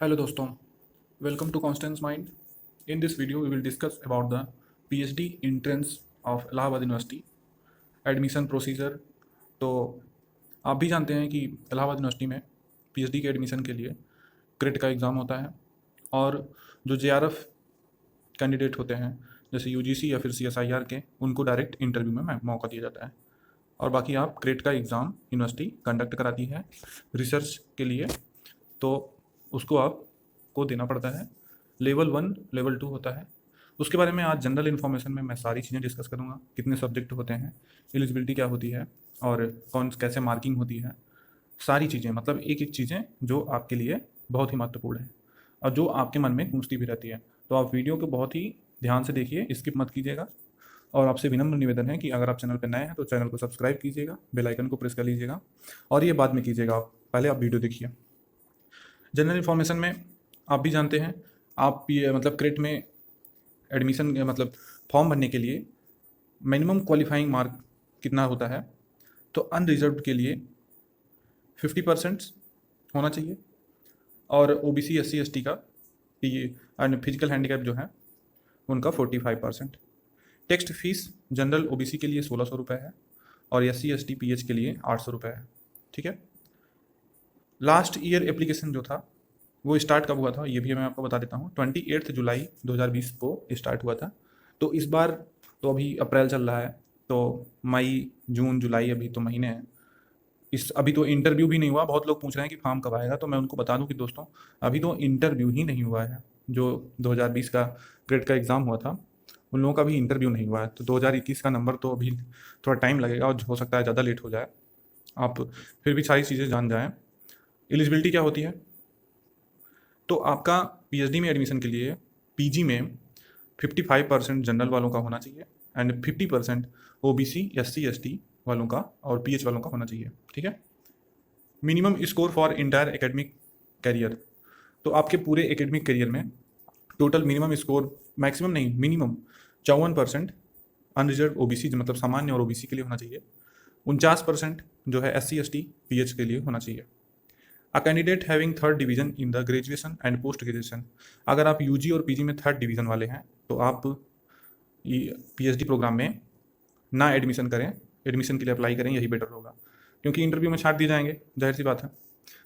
Hello doston, welcome to Constance Mind. In this video, we will discuss about the PhD entrance of Allahabad University admission procedure. तो आप भी जानते हैं कि Allahabad university में PhD के एडमिशन के लिए क्रेट का एग्ज़ाम होता है और जो जेआरएफ कैंडिडेट होते हैं जैसे यूजीसी या फिर सीएसआईआर के, उनको डायरेक्ट इंटरव्यू में मौका दिया जाता है। और बाकी आप क्रेट का एग्ज़ाम यूनिवर्सिटी कंडक्ट कराती है रिसर्च के लिए, तो उसको आपको देना पड़ता है। लेवल 1 लेवल 2 होता है। उसके बारे में आज जनरल इन्फॉर्मेशन में मैं सारी चीज़ें डिस्कस करूँगा। कितने सब्जेक्ट होते हैं, एलिजिबिलिटी क्या होती है और कौन कैसे मार्किंग होती है, सारी चीज़ें, मतलब एक एक चीज़ें जो आपके लिए बहुत ही महत्वपूर्ण है और जो आपके मन में गूंजती भी रहती है। तो आप वीडियो को बहुत ही ध्यान से देखिए, स्किप मत कीजिएगा। और आपसे विनम्र निवेदन है कि अगर आप चैनल पर नए हैं तो चैनल को सब्सक्राइब कीजिएगा, बेल आइकन को प्रेस कर लीजिएगा और ये बाद में कीजिएगा, आप पहले आप वीडियो देखिए। जनरल इन्फॉर्मेशन में आप भी जानते हैं, आप ये मतलब क्रेट में एडमिशन मतलब फॉर्म भरने के लिए मिनिमम क्वालिफाइंग मार्क कितना होता है। तो अनरिजर्व्ड के लिए 50% होना चाहिए और ओबीसी एससी एसटी का ये एंड फिजिकल हैंडीकैप जो है उनका 45%। टेक्स्ट फीस जनरल ओबीसी के लिए 1600 रुपये है और एससी एसटी पीएच के लिए 800 रुपये है। ठीक है। लास्ट ईयर एप्लीकेशन जो था वो स्टार्ट कब हुआ था ये भी मैं आपको बता देता हूँ। 28 जुलाई 2020 को स्टार्ट हुआ था। तो इस बार तो अभी अप्रैल चल रहा है, तो मई जून जुलाई अभी तो महीने हैं। अभी तो इंटरव्यू भी नहीं हुआ। बहुत लोग पूछ रहे हैं कि फॉर्म कब आएगा, तो मैं उनको बता दूं कि दोस्तों अभी तो इंटरव्यू ही नहीं हुआ है। जो 2020 का ग्रेड का एग्ज़ाम हुआ था उन लोगों का भी इंटरव्यू नहीं हुआ है। तो 2021 का नंबर तो अभी थोड़ा टाइम लगेगा और हो सकता है ज़्यादा लेट हो जाए। आप फिर भी सारी चीज़ें जान जाएँ। एलिजिबिलिटी क्या होती है, तो आपका पीएचडी में एडमिशन के लिए पीजी में 55% जनरल वालों का होना चाहिए एंड 50% ओबीसी एससी एसटी वालों का और पीएच वालों का होना चाहिए। ठीक है। Minimum score for entire academic career, तो आपके पूरे एकेडमिक करियर में टोटल मिनिमम स्कोर, मैक्सिमम नहीं मिनिमम 54% अनरिजर्व ओबीसी मतलब सामान्य और ओबीसी के लिए होना चाहिए। 49% जो है एससी एसटी पीएच के लिए होना चाहिए। A candidate having third division in the graduation and post graduation, अगर आप यूजी और पीजी में थर्ड डिवीजन वाले हैं तो आप पीएचडी प्रोग्राम में ना एडमिशन करें, एडमिशन के लिए अप्लाई करें, यही बेटर होगा। क्योंकि इंटरव्यू में छाट दिए जाएंगे, जाहिर सी बात है।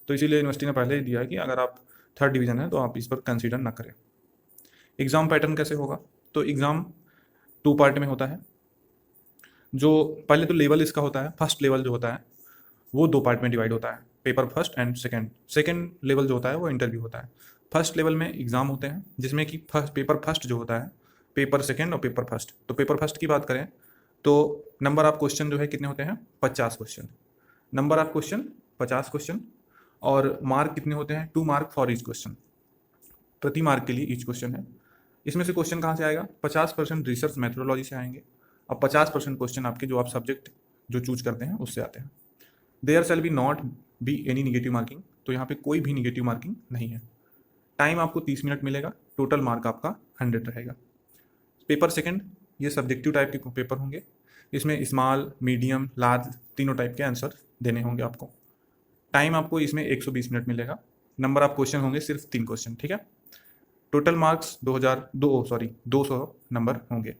तो इसीलिए यूनिवर्सिटी ने पहले ही दिया है कि अगर आप थर्ड डिवीजन है तो आप इस पर कंसिडर ना करें। एग्ज़ाम पैटर्न कैसे होगा, तो एग्ज़ाम 2 पार्ट में होता है। जो पहले तो लेवल इसका होता है, फर्स्ट लेवल जो होता है वो 2 पार्ट में डिवाइड होता है, paper first and second. Second level जो होता है वो इंटरव्यू होता है। फर्स्ट लेवल में एग्ज़ाम होते हैं जिसमें कि पेपर फर्स्ट जो होता है, पेपर सेकंड और पेपर फर्स्ट। तो पेपर फर्स्ट की बात करें तो नंबर ऑफ क्वेश्चन जो है कितने होते हैं, 50 question. Number of question 50 question और मार्क कितने होते हैं, 2 मार्क फॉर ईच क्वेश्चन, प्रति मार्क के लिए ईच क्वेश्चन है। इसमें से क्वेश्चन कहाँ से आएगा, 50% रिसर्च मैथोडोलॉजी से आएंगे और 50% क्वेश्चन आपके जो आप सब्जेक्ट जो चूज करते हैं उससे आते हैं। There shall be not be any negative marking, तो यहाँ पे कोई भी निगेटिव मार्किंग नहीं है। टाइम आपको 30 मिनट मिलेगा, टोटल मार्क आपका 100 रहेगा। पेपर सेकंड ये सब्जेक्टिव टाइप के पेपर होंगे, इसमें स्मॉल मीडियम लार्ज तीनों टाइप के आंसर देने होंगे आपको। टाइम आपको इसमें 120 मिनट मिलेगा। नंबर ऑफ क्वेश्चन होंगे सिर्फ 3 क्वेश्चन। ठीक है। टोटल मार्क्स 200 नंबर होंगे।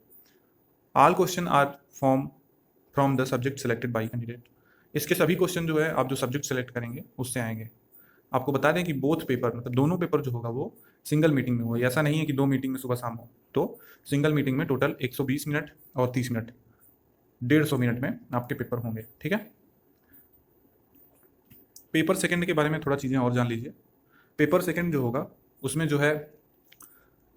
All question are from the subject selected by candidate, इसके सभी क्वेश्चन जो है आप जो सब्जेक्ट सेलेक्ट करेंगे उससे आएंगे। आपको बता दें कि बोथ पेपर मतलब दोनों पेपर जो होगा वो सिंगल मीटिंग में होगा। ऐसा नहीं है कि 2 मीटिंग में सुबह शाम हो, तो सिंगल मीटिंग में टोटल 120 मिनट और 30 मिनट 150 मिनट में आपके पेपर होंगे। ठीक है। पेपर सेकंड के बारे में थोड़ा चीज़ें और जान लीजिए। पेपर सेकंड जो होगा उसमें जो है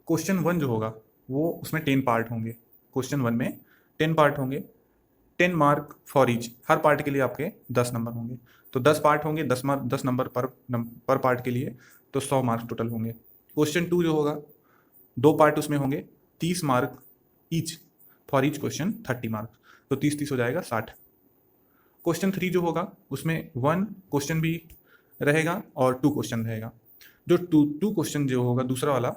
क्वेश्चन 1 जो होगा वो उसमें 10 पार्ट होंगे। क्वेश्चन 1 में 10 पार्ट होंगे, 10 mark for each, her part के लिए आपके 10 नंबर होंगे। तो 10 पार्ट होंगे, 10 नंबर पर पार्ट के लिए, तो 100 मार्क्स टोटल होंगे। क्वेश्चन 2 जो होगा 2 पार्ट उसमें होंगे, 30 mark each, for each question 30 marks, तो 30 हो जाएगा 60। क्वेश्चन 3 जो होगा उसमें 1 क्वेश्चन भी रहेगा और 2 क्वेश्चन रहेगा। जो टू क्वेश्चन जो होगा दूसरा वाला,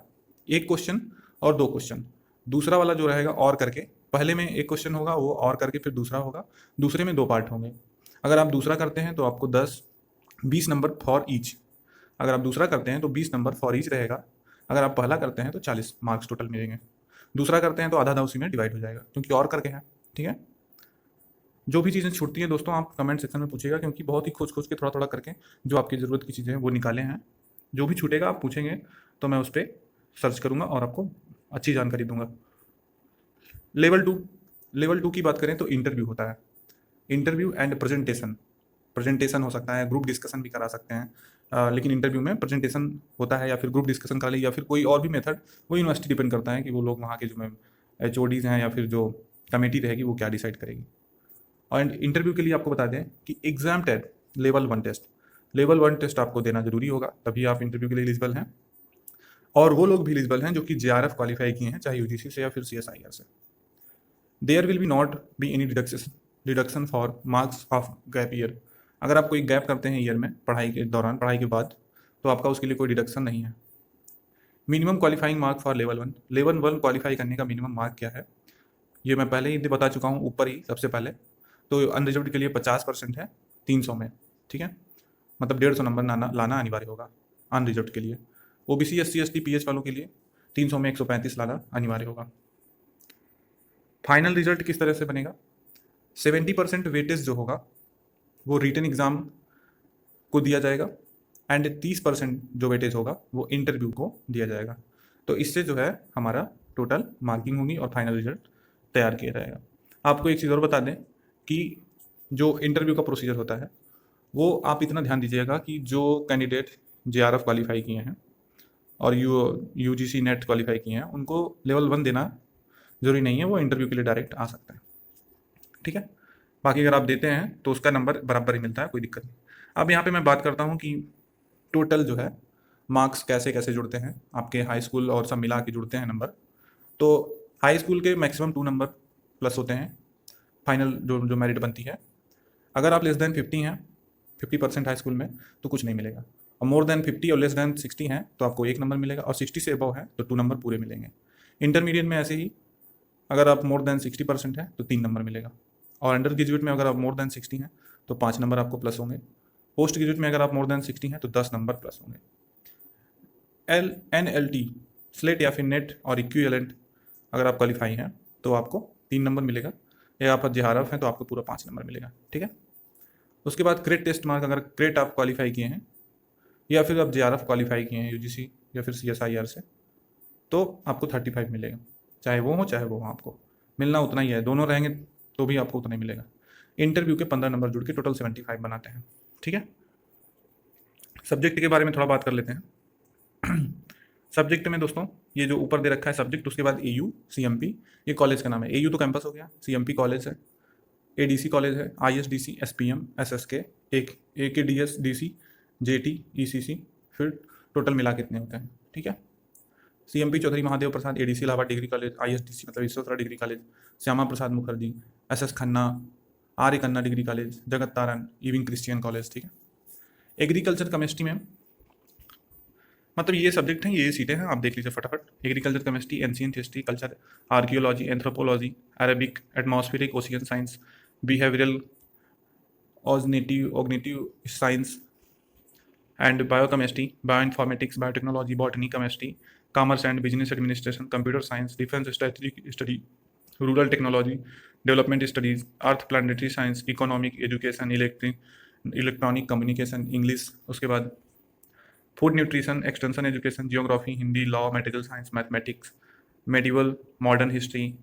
1 क्वेश्चन और 2 क्वेश्चन, दूसरा वाला जो रहेगा और करके, पहले में 1 क्वेश्चन होगा वो और करके फिर दूसरा होगा, दूसरे में 2 पार्ट होंगे। अगर आप दूसरा करते हैं तो आपको 10-20 नंबर फॉर ईच, अगर आप दूसरा करते हैं तो 20 नंबर फॉर ईच रहेगा। अगर आप पहला करते हैं तो 40 मार्क्स टोटल मिलेंगे। दूसरा करते हैं तो आधा आधा उसी में डिवाइड हो जाएगा, क्योंकि और करके है। ठीक है, जो भी चीज़ें छूटती हैं दोस्तों आप कमेंट सेक्शन में पूछिएगा, क्योंकि बहुत ही खोज खोज के थोड़ा थोड़ा करके जो आपकी ज़रूरत की चीज़ें हैं वो निकाले हैं। जो भी छूटेगा आप पूछेंगे तो मैं उस पर सर्च करूँगा और आपको अच्छी जानकारी दूंगा। लेवल 2 की बात करें तो इंटरव्यू होता है। इंटरव्यू एंड प्रेजेंटेशन हो सकता है, ग्रुप डिस्कशन भी करा सकते हैं। लेकिन इंटरव्यू में प्रेजेंटेशन होता है या फिर ग्रुप डिस्कशन करा ले या फिर कोई और भी मेथड, वो यूनिवर्सिटी डिपेंड करता है कि वो लोग वहाँ के जो HODs हैं या फिर जो कमेटी रहेगी वो क्या डिसाइड करेगी। और इंटरव्यू के लिए आपको बता दें कि एग्जाम टेट लेवल 1 टेस्ट आपको देना जरूरी होगा, तभी आप इंटरव्यू के लिए एलिजिबल हैं। और वो लोग भी एलिजिबल हैं जो कि JRF क्वालिफाई किए हैं, चाहे UGC से या फिर CSIR से। There will be not be any deduction for marks of gap year. अगर आप कोई गैप करते हैं ईयर में पढ़ाई के दौरान, पढ़ाई के बाद, तो आपका उसके लिए कोई डिडक्शन नहीं है। Minimum qualifying mark for level 1 qualify करने का मिनिमम मार्क क्या है, ये मैं पहले ही बता चुका हूँ ऊपर ही सबसे पहले। तो अनरिजर्व्ड के लिए 50% है 300 में। ठीक है, मतलब 150 नंबर लाना अनिवार्य होगा अनरिजर्व्ड के लिए। OBC SC ST PH वालों के लिए 300 में 135 लाना अनिवार्य होगा। फाइनल रिजल्ट किस तरह से बनेगा, 70% वेटेज जो होगा वो रिटन एग्ज़ाम को दिया जाएगा एंड 30% जो वेटेज होगा वो इंटरव्यू को दिया जाएगा। तो इससे जो है हमारा टोटल मार्किंग होगी और फाइनल रिजल्ट तैयार किया जाएगा। आपको एक चीज़ और बता दें कि जो इंटरव्यू का प्रोसीजर होता है वो आप इतना ध्यान दीजिएगा कि जो कैंडिडेट JRF क्वालिफाई किए हैं और UGC नेट क्वालिफाई किए हैं उनको लेवल 1 देना जरूरी नहीं है, वो इंटरव्यू के लिए डायरेक्ट आ सकता है। ठीक है, बाकी अगर आप देते हैं तो उसका नंबर बराबर ही मिलता है, कोई दिक्कत नहीं। अब यहाँ पे मैं बात करता हूँ कि टोटल जो है मार्क्स कैसे कैसे जुड़ते हैं, आपके हाई स्कूल और सब मिला के जुड़ते हैं नंबर। तो हाई स्कूल के मैक्सिमम 2 नंबर प्लस होते हैं, फाइनल जो जो मेरिट बनती है। अगर आप लेस देन 50 हैं, 50% हाई स्कूल में, तो कुछ नहीं मिलेगा। और मोर देन 50 और लेस देन 60 हैं तो आपको 1 नंबर मिलेगा, और 60 से अबव है तो 2 नंबर पूरे मिलेंगे। इंटरमीडिएट में ऐसे ही, अगर आप मोर देन 60% है तो 3 नंबर मिलेगा। और अंडर ग्रेजुएट में अगर आप मोर देन 60 हैं तो 5 नंबर आपको प्लस होंगे। पोस्ट ग्रेजुएट में अगर आप मोर देन 60 हैं तो 10 नंबर प्लस होंगे। NLT स्लेट या फिर नेट और इक्विवेलेंट अगर आप क्वालिफाई हैं तो आपको 3 नंबर मिलेगा, या आप JRF हैं तो आपको पूरा 5 नंबर मिलेगा। ठीक है, उसके बाद क्रेट टेस्ट मार्क, अगर क्रेट आप क्वालिफाई किए हैं या फिर आप JRF क्वालिफाई किए हैं UGC या फिर CSIR से, तो आपको 35 मिलेगा। चाहे वो हो चाहे वो हो, आपको मिलना उतना ही है, दोनों रहेंगे तो भी आपको उतना ही मिलेगा। इंटरव्यू के 15 नंबर जुड़ के टोटल 75 बनाते हैं। ठीक है, सब्जेक्ट के बारे में थोड़ा बात कर लेते हैं। सब्जेक्ट में दोस्तों ये जो ऊपर दे रखा है सब्जेक्ट, उसके बाद AU CMP, ये कॉलेज का नाम है। AU तो कैंपस हो गया, CMP कॉलेज है, ADC कॉलेज है, ISDC SPM SSK, एक AKDS DC JT ECC, फिर टोटल मिला कितने होते हैं। ठीक है, CMP Chaudhary Mahadev Prasad, ADC Allahabad degree college, ISDC मतलब Visvesvaraya degree college, Shyama Prasad Mukherjee, SS Khanna, आर्य कन्ना डिग्री कॉलेज, जगत तारण इविंग क्रिश्चियन कॉलेज। ठीक है, एग्रीकल्चर केमिस्ट्री में मतलब ये सब्जेक्ट हैं, ये सीटें हैं, आप देख लीजिए फटाफट। Agriculture chemistry, ancient history, culture, archaeology, anthropology, Arabic, atmospheric ocean science, behavioural cognitive science and biochemistry, bioinformatics, biotechnology, botany, chemistry, commerce and business administration, computer science, defence strategic study, rural technology, development studies, earth planetary science, economic, education, electronic communication, English, उसके बाद food nutrition, extension education, geography, Hindi, law, medical science, mathematics, medieval modern history,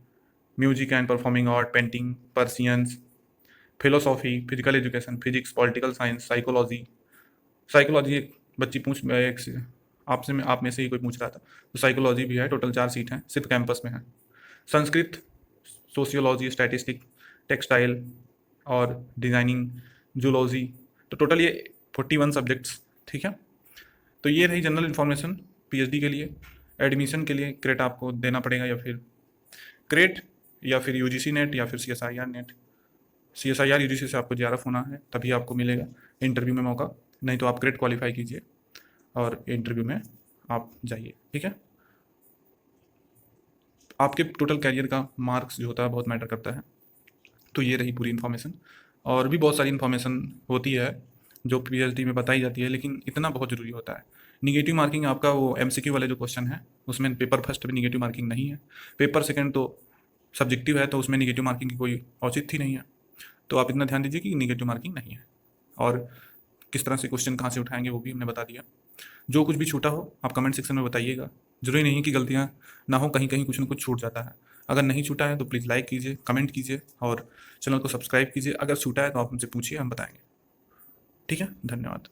music and performing art, painting, Persian, philosophy, physical education, physics, political science, psychology एक बच्ची आपसे में आप में से ही कोई पूछ रहा था, तो साइकोलॉजी भी है। टोटल 4 सीट हैं, सिर्फ कैंपस में है। संस्कृत, सोशियोलॉजी, स्टैटिस्टिक, टेक्सटाइल और डिज़ाइनिंग, जूलॉजी, तो टोटल ये 41 सब्जेक्ट्स। ठीक है, तो ये रही जनरल इन्फॉर्मेशन PhD के लिए। एडमिशन के लिए क्रेट आपको देना पड़ेगा, या फिर क्रेट या फिर UGC नेट या फिर CSIR नेट। CSIR UGC से आपको JRF होना है तभी आपको मिलेगा इंटरव्यू में मौका, नहीं तो आप क्रेट क्वालिफाई कीजिए और इंटरव्यू में आप जाइए। ठीक है, आपके टोटल कैरियर का मार्क्स जो होता है बहुत मैटर करता है। तो ये रही पूरी इन्फॉर्मेशन, और भी बहुत सारी इन्फॉर्मेशन होती है जो पीएचडी में बताई जाती है, लेकिन इतना बहुत ज़रूरी होता है। निगेटिव मार्किंग आपका वो एमसीक्यू वाले जो क्वेश्चन है उसमें पेपर फर्स्ट में निगेटिव मार्किंग नहीं है, पेपर सेकंड तो सब्जेक्टिव है, तो उसमें निगेटिव मार्किंग की कोई औचित्य ही नहीं है। तो आप इतना ध्यान दीजिए कि निगेटिव मार्किंग नहीं है। और किस तरह से क्वेश्चन कहाँ से उठाएंगे वो भी हमने बता दिया। जो कुछ भी छूटा हो आप कमेंट सेक्शन में बताइएगा। ज़रूरी नहीं कि गलतियाँ ना हो, कहीं कहीं कुछ ना कुछ छूट जाता है। अगर नहीं छूटा है तो प्लीज़ लाइक कीजिए, कमेंट कीजिए और चैनल को सब्सक्राइब कीजिए। अगर छूटा है तो आप हमसे पूछिए, हम बताएंगे। ठीक है, धन्यवाद।